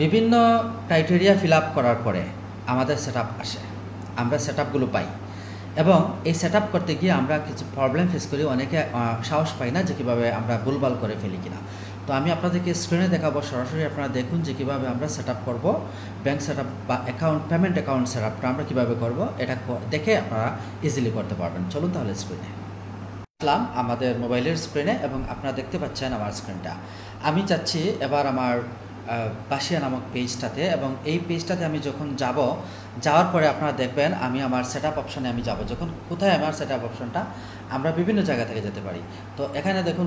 বিভিন্ন criteria fill up করার পরে আমাদের সেটআপ আসে, আমরা সেটআপগুলো পাই এবং এই সেটআপ করতে গিয়ে আমরা কিছু প্রবলেম ফেস করি, অনেকে সাহস পাই না যে কীভাবে আমরা ভুলভাল করে ফেলি কিনা। তো আমি আপনাদেরকে স্ক্রিনে দেখাবো, সরাসরি আপনারা দেখুন যে কীভাবে আমরা সেটআপ করব, ব্যাংক সেটআপ বা পেমেন্ট অ্যাকাউন্ট সেটআপটা আমরা কীভাবে করব, এটা দেখে আপনারা ইজিলি করতে পারবেন। চলুন তাহলে স্ক্রিনে আসলাম, আমাদের মোবাইলের স্ক্রিনে, এবং আপনারা দেখতে পাচ্ছেন আমার স্ক্রিনটা। আমি চাচ্ছি এবার আমার বাসিয়া নামক পেজটাতে, এবং এই পেজটাতে আমি যখন যাওয়ার পরে আপনারা দেখবেন আমি আমার সেটআপ অপশনে আমি যাব। যখন কোথায় আমার সেটআপ অপশনটা, আমরা বিভিন্ন জায়গা থেকে যেতে পারি। তো এখানে দেখুন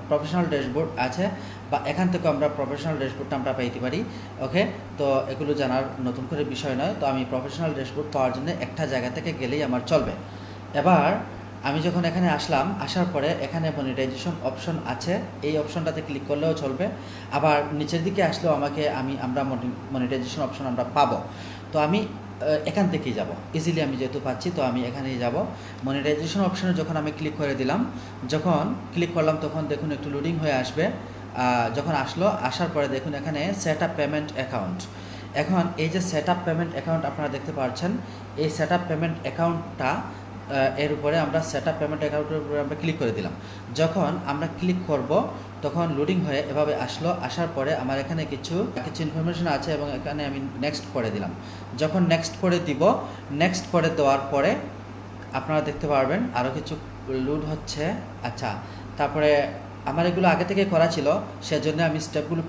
প্রফেশনাল ড্যাশবোর্ড আছে, বা এখান থেকে আমরা প্রফেশনাল ড্যাশবোর্ডটা আমরা পাইতে পারি। ওকে, তো এগুলো জানার নতুন করে বিষয় নয়। তো আমি প্রফেশনাল ড্যাশবোর্ড পাওয়ার জন্য একটা জায়গা থেকে গেলেই আমার চলবে। এবার আমি যখন এখানে আসার পরে এখানে মনিটাইজেশন অপশন আছে, এই অপশনটাতে ক্লিক করলেও চলবে। আবার নিচের দিকে আসলেও আমরা মনিটাইজেশন অপশন আমরা পাবো। তো আমি এখান থেকেই যাব, ইজিলি আমি যেহেতু পাচ্ছি, তো আমি এখানেই যাব। মনিটাইজেশন অপশনে যখন আমি ক্লিক করে দিলাম, যখন ক্লিক করলাম তখন দেখুন একটু লোডিং হয়ে আসবে। যখন আসার পরে দেখুন এখানে সেট আপ পেমেন্ট অ্যাকাউন্ট। এখন এই যে সেট আপ পেমেন্ট অ্যাকাউন্ট আপনারা দেখতে পাচ্ছেন, এই সেট আপ পেমেন্ট অ্যাকাউন্টটা এর উপরে আমরা সেট আপ পেমেন্ট অ্যাকাউন্টের উপরে আমরা ক্লিক করে দিলাম। যখন আমরা ক্লিক করব তখন লোডিং হয়ে এভাবে আসার পরে আমার এখানে কিছু ইনফরমেশন আছে, এবং এখানে আমি নেক্সট করে দিলাম। যখন নেক্সট করে দেওয়ার পরে আপনারা দেখতে পারবেন আরও কিছু লোড হচ্ছে। আচ্ছা, তারপরে আমার এগুলো আগে থেকে করা ছিল, সেজন্য আমি স্টেপগুলো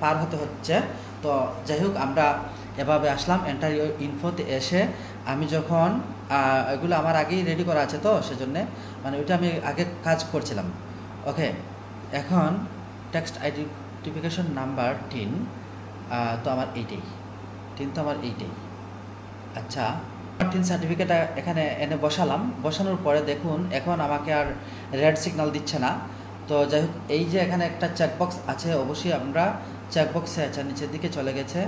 পার হতে হচ্ছে। তো যাই হোক, আমরা এভাবে আসলাম। এন্টার ইনফোতে এসে আমি যখন এগুলো আমার আগেই রেডি করা আছে, তো সেজন্যে মানে ওইটা আমি আগে কাজ করছিলাম। ওকে, এখন টেক্সট আইডেন্টিফিকেশন নাম্বার 10, তো আমার এইটাই 10, তো আমার এইটাই। আচ্ছা, 10 সার্টিফিকেট এখানে এনে বসানোর পরে দেখুন এখন আমাকে আর রেড সিগন্যাল দিচ্ছে না। তো যাই হোক, এই যে এখানে একটা চেকবক্স আছে, অবশ্যই আমরা চেকবক্সে আছে, নিচের দিকে চলে গেছে।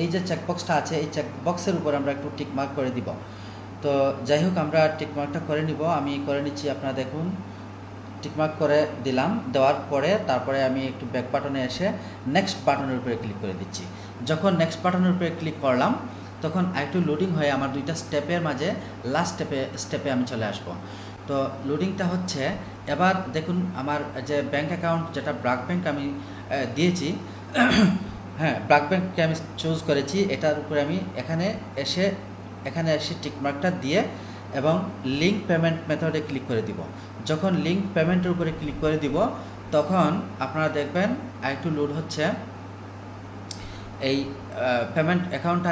এই যে চেকবক্সটা আছে, এই চেকবক্সের উপর আমরা একটু টিকমার্ক করে দিব। তো যাই হোক, আমরা টিকমার্কটা করে নিব, আমি করে নিচ্ছি। আপনারা দেখুন টিকমার্ক করে দিলাম। দেওয়ার পরে তারপরে আমি একটু ব্যাক বাটনে এসে নেক্সট বাটনের উপরে ক্লিক করে দিচ্ছি। যখন নেক্সট বাটনের উপরে ক্লিক করলাম তখন একটু লোডিং হয়ে আমার দুইটা স্টেপের মাঝে লাস্ট স্টেপে আমি চলে আসব। তো লোডিংটা হচ্ছে। এবার দেখুন আমার যে ব্যাংক অ্যাকাউন্ট, যেটা ব্র্যাক ব্যাংক আমি দিয়েছি, হ্যাঁ, ব্র্যাক ব্যাংককে আমি চুজ করেছি। এটার উপরে আমি এখানে এসে টিকমার্কটা দিয়ে এবং লিঙ্ক পেমেন্ট মেথডে ক্লিক করে দিব। যখন লিঙ্ক পেমেন্টের উপরে ক্লিক করে দিব তখন আপনারা দেখবেন একটু লোড হচ্ছে, এই পেমেন্ট অ্যাকাউন্টটা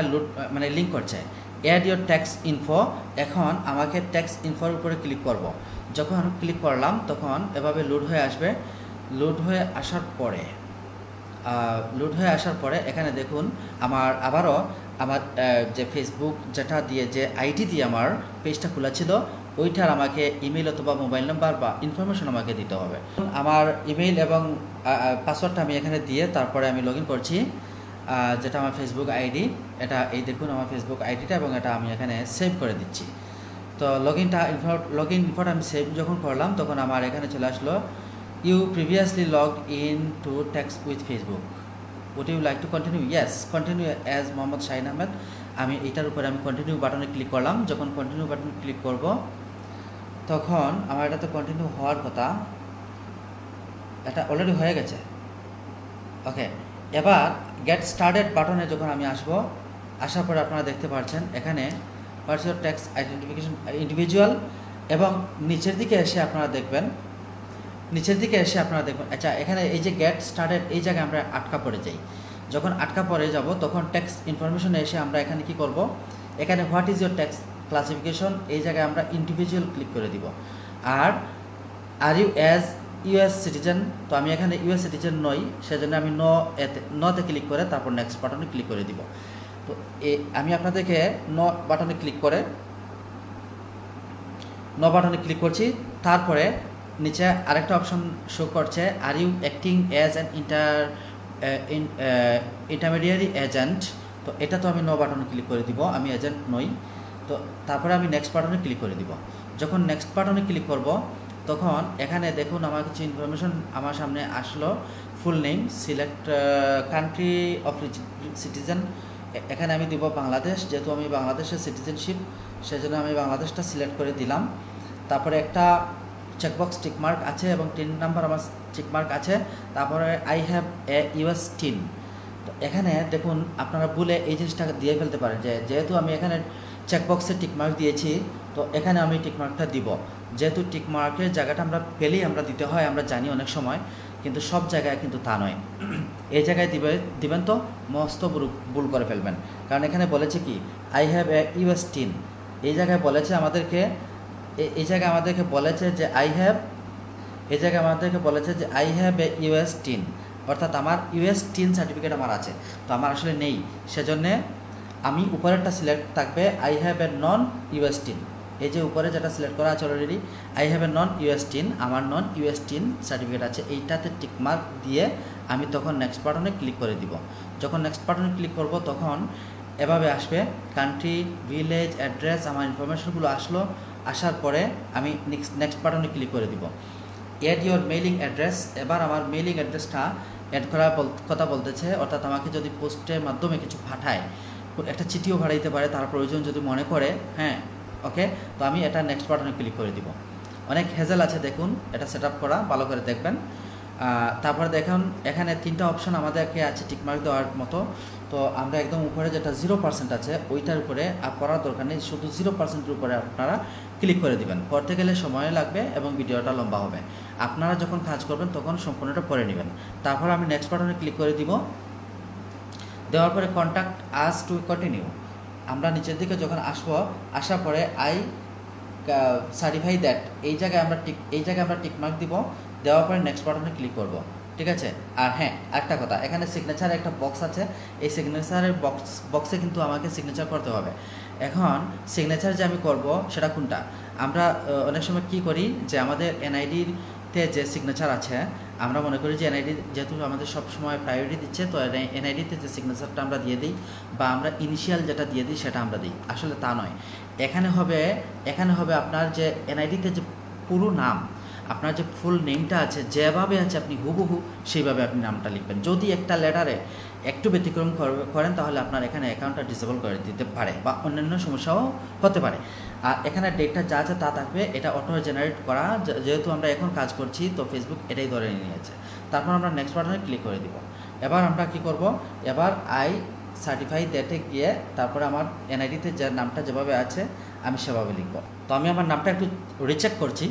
লিঙ্ক করছে। Add your tax info. এখন আমাকে ট্যাক্স ইনফোর উপরে ক্লিক করব। যখন ক্লিক করলাম তখন এভাবে লোড হয়ে আসবে। লোড হয়ে আসার পরে এখানে দেখুন আবারও আমার যে ফেসবুক যেটা দিয়ে, যে আইডি দিয়ে আমার পেজটা খোলা ছিল, ওইটার আমাকে ইমেল অথবা মোবাইল নাম্বার বা ইনফরমেশন আমাকে দিতে হবে। আমার ইমেল এবং পাসওয়ার্ডটা আমি এখানে দিয়ে তারপরে আমি লগ ইন করছি, যেটা আমার ফেসবুক আইডি। এই দেখুন আমার ফেসবুক আইডিটা, এবং এটা আমি এখানে সেভ করে দিচ্ছি। তো লগ ইন ইনফোটা আমি সেভ যখন করলাম তখন আমার এখানে চলে আসলো, you previously logged in to text with Facebook, would you like to continue? Yes, continue as Mohammad Shahin Ahmed. আমি এটার উপরে আমি কন্টিনিউ বাটনে ক্লিক করলাম। যখন কন্টিনিউ বাটনে ক্লিক করব তখন আমার এটা তো কন্টিনিউ হওয়ার কথা, এটা অলরেডি হয়ে গেছে। ওকে, এবার গেট স্টার্টেড বাটনে যখন আমি আসার পরে আপনারা দেখতে পাচ্ছেন এখানে পার্সোনাল ট্যাক্স আইডেন্টিফিকেশন ইন্ডিভিজুয়াল, এবং নিচের দিকে এসে আপনারা দেখবেন। আচ্ছা, এখানে এই যে গেট স্টার্টেড, এই জায়গায় আমরা আটকা পড়ে যাই। যখন আটকা পড়ে যাব তখন ট্যাক্স ইনফরমেশনে এসে আমরা এখানে কি করব, এখানে what is your tax classification, এই জায়গায় আমরা ইন্ডিভিজুয়াল ক্লিক করে দিব। Are you as US citizen, তো আমি এখানে ইউএস সিটিজেন নই, সেজন্য আমি নতে ক্লিক করে তারপর নেক্সট বাটনে ক্লিক করে দিব। তো আমি আপনাদেরকে বাটনে ক্লিক করছি। তারপরে নিচে আরেকটা অপশন শো করছে, are you acting as an intermediary agent. তো এটা তো আমি বাটনে ক্লিক করে দিব, আমি এজেন্ট নই। তো তারপরে আমি নেক্সট বাটনে ক্লিক করে দিব। যখন নেক্সট বাটনে ক্লিক করব তখন এখানে দেখুন আমার কিছু ইনফরমেশন আমার সামনে আসলো। Full name, select country of citizen, এখানে আমি দিব বাংলাদেশ, যেহেতু আমি বাংলাদেশের সিটিজেনশিপ সেজন্য আমি বাংলাদেশটা সিলেক্ট করে দিলাম। তারপরে একটা চেকবক্স টিকমার্ক আছে এবং 10 নাম্বার আমার টিকমার্ক আছে। তারপরে I have a US tin. তো এখানে দেখুন আপনারা ভুলে এই জিনিসটা দিয়ে ফেলতে পারেন যে যেহেতু আমি এখানে চেকবক্সে টিকমার্ক দিয়েছি, তো এখানে আমি টিকমার্কটা দিব। যেহেতু টিকমার্কের জায়গাটা আমরা পেলেই আমরা দিতে হয়, আমরা জানি অনেক সময়, কিন্তু সব জায়গায় কিন্তু তা নয়। এই জায়গায় দিবেন তো মস্ত ভুল করে ফেলবেন। কারণ এখানে বলেছে কি I have a US tin, এই জায়গায় বলেছে আমাদেরকে বলেছে যে I have a US tin, অর্থাৎ আমার ইউএস টিন সার্টিফিকেট আমার আছে, তো আমার আসলে নেই। সেজন্যে আমি উপরেরটা সিলেক্ট থাকবে I have a non US tin. এই যে উপরে যেটা সিলেক্ট করা আছে already I have a non US tin, আমার নন ইউএস টিন সার্টিফিকেট আছে, এইটাতে টিকমার্ক দিয়ে আমি তখন নেক্সট বাটনে ক্লিক করে দিব। যখন নেক্সট বাটনে ক্লিক করব তখন এভাবে আসবে কান্ট্রি, ভিলেজ, অ্যাড্রেস, আমার ইনফরমেশনগুলো আসার পরে আমি নেক্সট বাটনে ক্লিক করে দিব। অ্যাড ইউর মেইলিং অ্যাড্রেস, এবার আমার মেইলিং অ্যাড্রেসটা অ্যাড করার কথা বলতেছে, অর্থাৎ আমাকে যদি পোস্টের মাধ্যমে কিছু পাঠায়, একটা চিঠিও পাঠাইতে পারে, তার প্রয়োজন যদি মনে করে, হ্যাঁ ওকে, তো আমি এটা নেক্সট বাটনে ক্লিক করে দিব। অনেক হেজেল আছে দেখুন, এটা সেট আপ করা, ভালো করে দেখবেন। তারপরে দেখুন এখানে 3টা অপশন আমাদেরকে আছে টিকমার্ক দেওয়ার মতো। তো আমরা একদম উপরে যেটা 0% আছে ওইটার উপরে করার দরকার নেই, শুধু 0%-এর উপরে আপনারা ক্লিক করে দিবেন। করতে গেলে সময় লাগবে এবং ভিডিওটা লম্বা হবে। আপনারা যখন কাজ করবেন তখন সম্পূর্ণটা পড়ে নেবেন। তারপর আমি নেক্সট বাটনে ক্লিক করে দিব। দেওয়ার পরে কন্ট্যাক্ট আস টু কন্টিনিউ, আমরা নিচের দিকে যখন আসার পরে আই সার্টিফাই দ্যাট, এই জায়গায় আমরা টিকমার্ক দিব। দেওয়ার পরে নেক্সট বাটনে ক্লিক করব, ঠিক আছে। আর হ্যাঁ একটা কথা, এখানে সিগনেচারের একটা বক্স আছে, এই সিগনেচারের বক্সে কিন্তু আমাকে সিগনেচার করতে হবে। এখন সিগনেচার যে আমি করব সেটা কোনটা, আমরা অনেক সময় কি করি যে আমাদের এনআইডিতে যে সিগনেচার আছে, আমরা মনে করি যে এনআইডি যেহেতু আমাদের সব সময় প্রায়োরিটি দিচ্ছে, তো এনআইডিতে যে সিগনেচারটা আমরা দিয়ে দিই বা আমরা ইনিশিয়াল যেটা দিয়ে দিই সেটা আমরা দিই, আসলে তা নয়। এখানে হবে আপনার যে এনআইডিতে যে পুরো নাম, আপনার যে ফুল নেমটা আছে যেভাবে আছে আপনি হুবহু সেইভাবে আপনি নামটা লিখবেন। যদি একটা লেটারে একটু ব্যতিক্রম করেন তাহলে আপনার এখানে অ্যাকাউন্টটা ডিসেবল করে দিতে পারে বা অন্যান্য সমস্যাও হতে পারে। আর এখানে ডেটটা যা আছে তা থাকবে, এটা অটো জেনারেট করা, যেহেতু আমরা এখন কাজ করছি তো ফেসবুক এটাই ধরে নিয়েছে। তারপর আমরা নেক্সট বাটনে ক্লিক করে দিব। এবার আমরা কি করব, এবার আই সার্টিফাই দ্যাটে গিয়ে তারপরে আমার এনআইডিতে যে নামটা যেভাবে আছে আমি সেভাবে লিখব। তো আমি আমার নামটা একটু রিচেক করছি,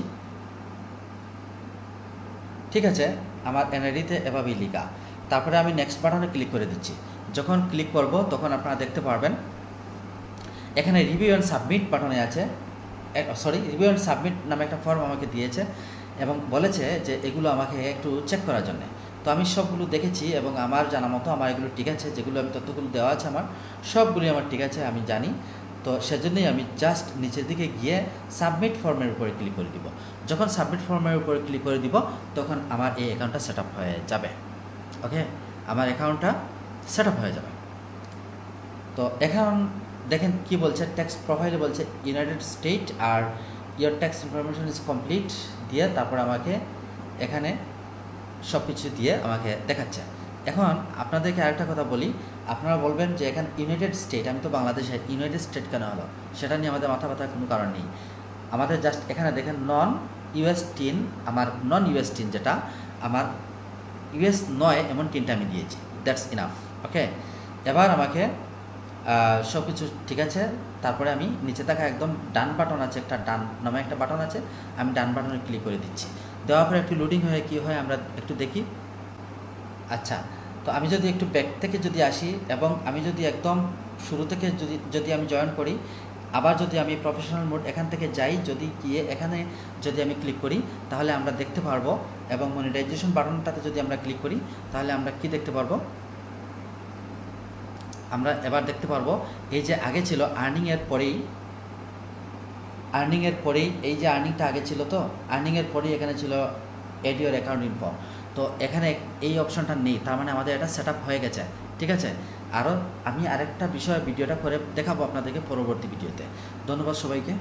ঠিক আছে, আমার এনআইডিতে এভাবেই লিখা। তারপরে আমি নেক্সট বাটনে ক্লিক করে দিচ্ছি। যখন ক্লিক করব তখন আপনারা দেখতে পারবেন এখানে রিভিউ অ্যান্ড সাবমিট বাটনে আছে, রিভিউ অ্যান্ড সাবমিট নামে একটা ফর্ম আমাকে দিয়েছে এবং বলেছে যে এগুলো আমাকে একটু চেক করার জন্য। তো আমি সবগুলো দেখেছি এবং আমার জানা মতো আমার এগুলো ঠিক আছে, যেগুলো আমি তথ্যগুলো দেওয়া আছে আমার সবগুলি আমার ঠিক আছে, আমি জানি। তো সেজন্যই আমি জাস্ট নিচের দিকে গিয়ে সাবমিট ফর্মের উপরে ক্লিক করে দিব। যখন সাবমিট ফর্মের উপরে ক্লিক করে দিব তখন আমার এই অ্যাকাউন্টটা সেট আপ হয়ে যাবে। ওকে, আমার অ্যাকাউন্টটা সেট আপ হয়ে যাবে। তো এখন দেখেন কি বলছে, ট্যাক্স প্রোফাইলে বলছে ইউনাইটেড স্টেট আর your tax information is complete দিয়ে তারপর আমাকে এখানে সব কিছু দিয়ে আমাকে দেখাচ্ছে। এখন আপনাদেরকে আরেকটা কথা বলি, আপনারা বলবেন যে এখানে ইউনাইটেড স্টেট, আমি তো বাংলাদেশে, ইউনাইটেড স্টেট কেন হলো, সেটা নিয়ে আমাদের মাথা ব্যথার কোনো কারণ নেই। আমাদের জাস্ট এখানে দেখেন নন ইউএস টিন, আমার নন ইউএস টিন যেটা আমার ইউএস নয় এমন টিনটা আমি দিয়েছি, দ্যাটস ইনাফ। ওকে, এবার আমাকে সব কিছু ঠিক আছে। তারপরে আমি নিচে থাকা একদম ডান বাটন আছে, একটা ডান নামে একটা বাটন আছে, আমি ডান বাটনে ক্লিক করে দিচ্ছি। দেওয়ার পরে একটু লোডিং হয়ে কী হয় আমরা একটু দেখি। আচ্ছা, তো আমি যদি একটু ব্যাক থেকে যদি আসি এবং আমি যদি একদম শুরু থেকে যদি আমি জয়েন করি, আবার যদি আমি প্রফেশনাল মোড এখান থেকে যাই, যদি গিয়ে এখানে যদি আমি ক্লিক করি তাহলে আমরা দেখতে পারবো, এবং মনিটাইজেশন বাটনটাতে যদি আমরা ক্লিক করি তাহলে আমরা কি দেখতে পারবো, আমরা এবার দেখতে পারবো এই যে আগে ছিল আর্নিংয়ের পরেই এই যে আর্নিংটা আগে ছিল, তো আর্নিংয়ের পরেই এখানে ছিল এড ইউর অ্যাকাউন্ট ইনফো। তো এখানে এই অপশনটা নেই, তার মানে আমাদের এটা সেট আপ হয়ে গেছে, ঠিক আছে। আরও আমি আরেকটা বিষয়ে ভিডিওটা করে দেখাবো আপনাদেরকে পরবর্তী ভিডিওতে। ধন্যবাদ সবাইকে।